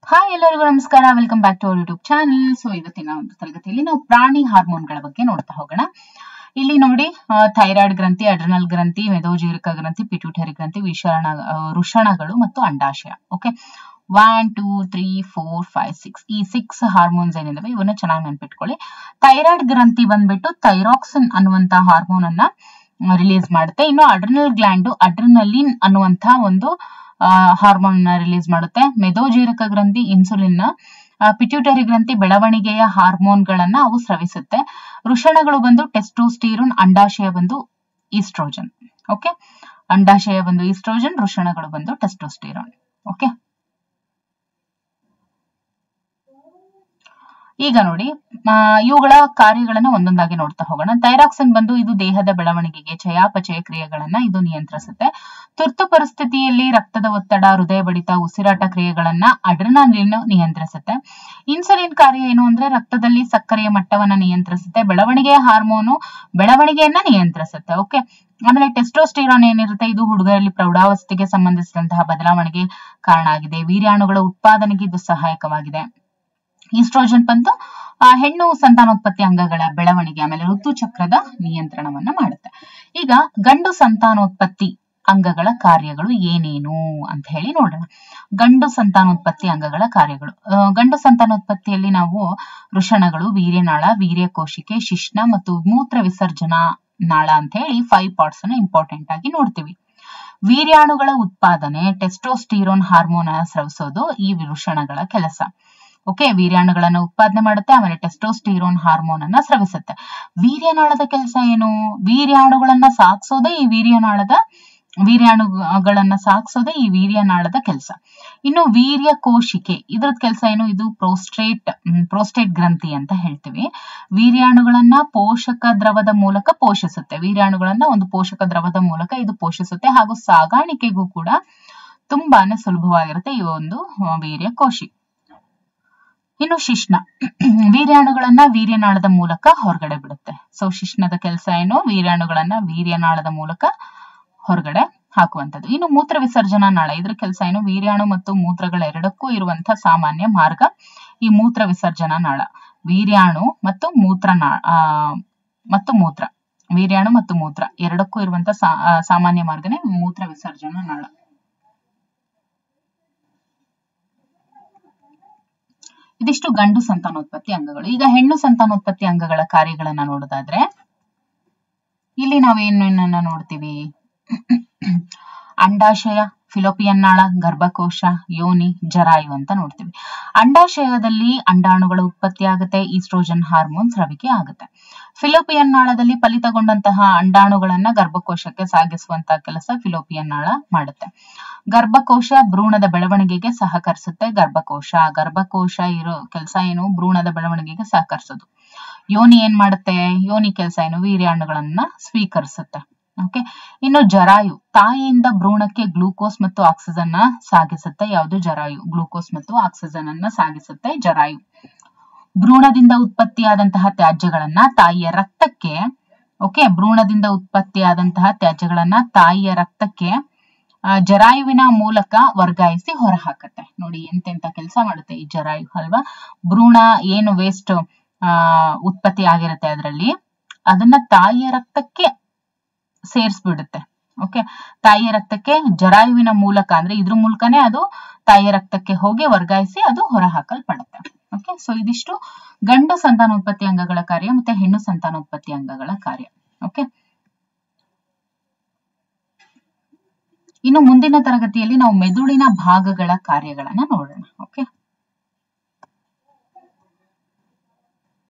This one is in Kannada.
ಹಾಯ್ ಎಲ್ಲರಿಗೂ ನಮಸ್ಕಾರ, welcome back to our YouTube channel. So ಇವತ್ತಿನ ಒಂದು ತರಗತಿಯಲ್ಲಿ ನಾವು ಪ್ರಾಣಿ ಹಾರ್ಮೋನ್ಗಳ ಬಗ್ಗೆ ನೋಡ್ತಾ ಹೋಗೋಣ. ಇಲ್ಲಿ ನೋಡಿ, ಥೈರಾಯ್ಡ್ ಗ್ರಂಥಿ, ಅಡ್ರಿನಲ್ ಗ್ರಂಥಿ, ಮೇದೋಜೀರಕ ಗ್ರಂಥಿ, ಪಿಟ್ಯೂಟರಿ ಗ್ರಂಥಿ, ವೃಷಣಗಳು ಮತ್ತು ಅಂಡಾಶಯ. ಓಕೆ, 1 2 3 4 5 6 ಈ 6 ಹಾರ್ಮೋನ್ಸ್ ಏನಿದಾವೆ ಇವನ್ನ ಚೆನ್ನಾಗಿ ನೆನ್ಪಿಟ್ಕೊಳ್ಳಿ. ಥೈರಾಯ್ಡ್ ಗ್ರಂಥಿ ಬಂದ್ಬಿಟ್ಟು ಥೈರಾಕ್ಸಿನ್ ಅನ್ನುವಂತ ಹಾರ್ಮೋನ್ ಅನ್ನ ರಿಲೀಸ್ ಮಾಡುತ್ತೆ. ಇನ್ನು ಅಡ್ರಿನಲ್ ಗ್ಲ್ಯಾಂಡ್ ಅಡ್ರಿನಲಿನ್ ಅನ್ನುವಂತ ಒಂದು ಹಾರ್ಮೋನ್ ರಿಲೀಸ್ ಮಾಡುತ್ತೆ. ಮೆದೋಜೀರಕ ಗ್ರಂಥಿ ಇನ್ಸುಲಿನ್, ಪಿಟ್ಯೂಟರಿ ಗ್ರಂಥಿ ಬೆಳವಣಿಗೆಯ ಹಾರ್ಮೋನ್ಗಳನ್ನ ಅವು ಸ್ರವಿಸುತ್ತೆ. ವೃಷಣಗಳು ಬಂದು ಟೆಸ್ಟೋಸ್ಟಿರೋನ್, ಅಂಡಾಶಯ ಬಂದು ಈಸ್ಟ್ರೋಜನ್. ಓಕೆ, ಅಂಡಾಶಯ ಬಂದು ಈಸ್ಟ್ರೋಜನ್, ವೃಷಣಗಳು ಬಂದು ಟೆಸ್ಟೋಸ್ಟಿರೋನ್. ಓಕೆ, ಈಗ ನೋಡಿ, ಇವುಗಳ ಕಾರ್ಯಗಳನ್ನ ಒಂದೊಂದಾಗಿ ನೋಡ್ತಾ ಹೋಗೋಣ. ಥೈರಾಕ್ಸಿನ್ ಬಂದು ಇದು ದೇಹದ ಬೆಳವಣಿಗೆಗೆ, ಚಯಾಪಚಯ ಕ್ರಿಯೆಗಳನ್ನ ಇದು ನಿಯಂತ್ರಿಸುತ್ತೆ. ತುರ್ತು ಪರಿಸ್ಥಿತಿಯಲ್ಲಿ ರಕ್ತದ ಒತ್ತಡ, ಹೃದಯ ಬಡಿತ, ಉಸಿರಾಟ ಕ್ರಿಯೆಗಳನ್ನ ಅಡ್ರಿನಲಿನ್ ನಿಯಂತ್ರಿಸುತ್ತೆ. ಇನ್ಸುಲಿನ್ ಕಾರ್ಯ ಏನು ಅಂದ್ರೆ ರಕ್ತದಲ್ಲಿ ಸಕ್ಕರೆಯ ಮಟ್ಟವನ್ನ ನಿಯಂತ್ರಿಸುತ್ತೆ. ಬೆಳವಣಿಗೆಯ ಹಾರ್ಮೋನು ಬೆಳವಣಿಗೆಯನ್ನ ನಿಯಂತ್ರಿಸುತ್ತೆ. ಓಕೆ, ಆಮೇಲೆ ಟೆಸ್ಟೋಸ್ಟಿರಾನ್ ಏನಿರುತ್ತೆ ಇದು ಹುಡುಗರಲ್ಲಿ ಪ್ರೌಢಾವಸ್ಥೆಗೆ ಸಂಬಂಧಿಸಿದಂತಹ ಬದಲಾವಣೆಗೆ ಕಾರಣ ಆಗಿದೆ. ವೀರ್ಯಾಣುಗಳ ಉತ್ಪಾದನೆಗೆ ಇದು ಸಹಾಯಕವಾಗಿದೆ. ಈಸ್ಟ್ರೋಜನ್ ಬಂದು ಹೆಣ್ಣು ಸಂತಾನೋತ್ಪತ್ತಿ ಅಂಗಗಳ ಬೆಳವಣಿಗೆ, ಆಮೇಲೆ ಋತುಚಕ್ರದ ನಿಯಂತ್ರಣವನ್ನ ಮಾಡುತ್ತೆ. ಈಗ ಗಂಡು ಸಂತಾನೋತ್ಪತ್ತಿ ಅಂಗಗಳ ಕಾರ್ಯಗಳು ಏನೇನು ಅಂತ ಹೇಳಿ ನೋಡೋಣ. ಗಂಡು ಸಂತಾನೋತ್ಪತ್ತಿ ಅಂಗಗಳ ಕಾರ್ಯಗಳು. ಗಂಡು ಸಂತಾನೋತ್ಪತ್ತಿಯಲ್ಲಿ ನಾವು ವೃಷಣಗಳು, ವೀರ್ಯನಾಳ, ವೀರ್ಯಕೋಶಿಕೆ, ಶಿಶ್ನ ಮತ್ತು ಮೂತ್ರ ವಿಸರ್ಜನಾ ನಾಳ ಅಂತ ಹೇಳಿ 5 ಪಾರ್ಟ್ಸ್ ಅನ್ನ ಇಂಪಾರ್ಟೆಂಟ್ ಆಗಿ ನೋಡ್ತೀವಿ. ವೀರ್ಯಾಣುಗಳ ಉತ್ಪಾದನೆ, ಟೆಸ್ಟೋಸ್ಟಿರೋನ್ ಹಾರ್ಮೋನ್ ಸ್ರವಿಸೋದು ಈ ವೃಷಣಗಳ ಕೆಲಸ. ಓಕೆ, ವೀರ್ಯಾಣುಗಳನ್ನ ಉತ್ಪಾದನೆ ಮಾಡುತ್ತೆ, ಆಮೇಲೆ ಟೆಸ್ಟೋಸ್ಟಿರೋನ್ ಹಾರ್ಮೋನ್ ಅನ್ನ ಸ್ರವಿಸುತ್ತೆ. ವೀರ್ಯನಾಳದ ಕೆಲಸ ಏನು? ವೀರ್ಯಾಣುಗಳನ್ನ ಸಾಗಿಸೋದೇ ಈ ವೀರ್ಯಾಣುಗಳನ್ನ ಸಾಗಿಸೋದೇ ಈ ವೀರ್ಯನಾಳದ ಕೆಲಸ. ಇನ್ನು ವೀರ್ಯ ಕೋಶಿಕೆ, ಇದ್ರದ್ ಕೆಲಸ ಏನು? ಇದು ಪ್ರೋಸ್ಟೇಟ್ ಗ್ರಂಥಿ ಅಂತ ಹೇಳ್ತೀವಿ. ವೀರ್ಯಾಣುಗಳನ್ನ ಪೋಷಕ ದ್ರವದ ಮೂಲಕ ಪೋಷಿಸುತ್ತೆ. ವೀರ್ಯಾಣುಗಳನ್ನ ಒಂದು ಪೋಷಕ ದ್ರವದ ಮೂಲಕ ಇದು ಪೋಷಿಸುತ್ತೆ, ಹಾಗೂ ಸಾಗಾಣಿಕೆಗೂ ಕೂಡ ತುಂಬಾನೇ ಸುಲಭವಾಗಿರುತ್ತೆ ಈ ಒಂದು ವೀರ್ಯ ಕೋಶಿ. ಇನ್ನು ಶಿಶ್ನ, ವೀರ್ಯಾಣುಗಳನ್ನ ವೀರ್ಯನಾಳದ ಮೂಲಕ ಹೊರಗಡೆ ಬಿಡುತ್ತೆ. ಸೊ ಶಿಶ್ನದ ಕೆಲಸ ಏನು? ವೀರ್ಯಾಣುಗಳನ್ನ ವೀರ್ಯನಾಳದ ಮೂಲಕ ಹೊರಗಡೆ ಹಾಕುವಂಥದ್ದು. ಇನ್ನು ಮೂತ್ರ ವಿಸರ್ಜನಾ ನಾಳ, ಇದ್ರ ಕೆಲಸ ಏನು? ವೀರ್ಯಾಣು ಮತ್ತು ಮೂತ್ರಗಳೆರಡಕ್ಕೂ ಇರುವಂತಹ ಸಾಮಾನ್ಯ ಮಾರ್ಗ ಈ ಮೂತ್ರ ವಿಸರ್ಜನಾ ನಾಳ. ವೀರ್ಯಾಣು ಮತ್ತು ವೀರ್ಯಾಣು ಮತ್ತು ಮೂತ್ರ ಎರಡಕ್ಕೂ ಇರುವಂತಹ ಸಾಮಾನ್ಯ ಮಾರ್ಗನೇ ಮೂತ್ರ ವಿಸರ್ಜನಾ ನಾಳ. ಇದಿಷ್ಟು ಗಂಡು ಸಂತಾನೋತ್ಪತ್ತಿ ಅಂಗಗಳು. ಈಗ ಹೆಣ್ಣು ಸಂತಾನೋತ್ಪತ್ತಿ ಅಂಗಗಳ ಕಾರ್ಯಗಳನ್ನ ನೋಡೋದಾದ್ರೆ ಇಲ್ಲಿ ನಾವೇನನ್ನ ನೋಡ್ತೀವಿ? ಅಂಡಾಶಯ, ಫಿಲೋಪಿಯನ್ ನಾಳ, ಗರ್ಭಕೋಶ, ಯೋನಿ, ಜರಾಯು ಅಂತ ನೋಡ್ತೀವಿ. ಅಂಡಾಶಯದಲ್ಲಿ ಅಂಡಾಣುಗಳ ಉತ್ಪತ್ತಿ ಆಗುತ್ತೆ, ಈಸ್ಟ್ರೋಜನ್ ಹಾರ್ಮೋನ್ ಸ್ರವಿಕೆ ಆಗುತ್ತೆ. ಫಿಲೋಪಿಯನ್ ನಾಳದಲ್ಲಿ ಫಲಿತಗೊಂಡಂತಹ ಅಂಡಾಣುಗಳನ್ನ ಗರ್ಭಕೋಶಕ್ಕೆ ಸಾಗಿಸುವಂತಹ ಕೆಲಸ ಫಿಲೋಪಿಯನ್ ನಾಳ ಮಾಡುತ್ತೆ. ಗರ್ಭಕೋಶ ಭ್ರೂಣದ ಬೆಳವಣಿಗೆಗೆ ಸಹಕರಿಸುತ್ತೆ. ಗರ್ಭಕೋಶ ಇರೋ ಕೆಲಸ ಏನು? ಭ್ರೂಣದ ಬೆಳವಣಿಗೆಗೆ ಸಹಕರಿಸೋದು. ಯೋನಿ ಏನ್ ಮಾಡುತ್ತೆ? ಯೋನಿ ಕೆಲಸ ಏನು? ವೀರ್ಯಾಣುಗಳನ್ನ ಸ್ವೀಕರಿಸುತ್ತೆ. ಓಕೆ, ಇನ್ನು ಜರಾಯು ತಾಯಿಯಿಂದ ಭ್ರೂಣಕ್ಕೆ ಗ್ಲೂಕೋಸ್ ಮತ್ತು ಆಕ್ಸಿಜನ್ ಸಾಗಿಸುತ್ತೆ. ಯಾವುದು? ಜರಾಯು. ಗ್ಲೂಕೋಸ್ ಮತ್ತು ಆಕ್ಸಿಜನ್ ಅನ್ನ ಸಾಗಿಸುತ್ತೆ ಜರಾಯು. ಭ್ರೂಣದಿಂದ ಉತ್ಪತ್ತಿಯಾದಂತಹ ತ್ಯಾಜ್ಯಗಳನ್ನ ತಾಯಿಯ ರಕ್ತಕ್ಕೆ ತಾಯಿಯ ರಕ್ತಕ್ಕೆ ಜರಾಯುವಿನ ಮೂಲಕ ವರ್ಗಾಯಿಸಿ ಹೊರಹಾಕತ್ತೆ. ನೋಡಿ ಎಂತೆಂತ ಕೆಲಸ ಮಾಡುತ್ತೆ ಈ ಜರಾಯು ಅಲ್ವಾ. ಭ್ರೂಣ ಏನು ವೇಸ್ಟ್ ಉತ್ಪತ್ತಿ ಆಗಿರುತ್ತೆ ಅದರಲ್ಲಿ, ಅದನ್ನ ತಾಯಿಯ ರಕ್ತಕ್ಕೆ ಸೇರಿಸ್ಬಿಡುತ್ತೆ. ಓಕೆ, ತಾಯಿಯ ರಕ್ತಕ್ಕೆ ಜರಾಯುವಿನ ಮೂಲಕ, ಅಂದ್ರೆ ಇದ್ರ ಮೂಲಕನೇ ಅದು ತಾಯಿಯ ರಕ್ತಕ್ಕೆ ಹೋಗಿ ವರ್ಗಾಯಿಸಿ ಅದು ಹೊರ ಹಾಕಲ್ಪಡುತ್ತೆ. ಓಕೆ, ಸೊ ಇದಿಷ್ಟು ಗಂಡು ಸಂತಾನೋತ್ಪತ್ತಿ ಅಂಗಗಳ ಕಾರ್ಯ ಮತ್ತೆ ಹೆಣ್ಣು ಸಂತಾನೋತ್ಪತ್ತಿ ಅಂಗಗಳ ಕಾರ್ಯ. ಓಕೆ, ಇನ್ನು ಮುಂದಿನ ತರಗತಿಯಲ್ಲಿ ನಾವು ಮೆದುಳಿನ ಭಾಗಗಳ ಕಾರ್ಯಗಳನ್ನ ನೋಡೋಣ. ಓಕೆ.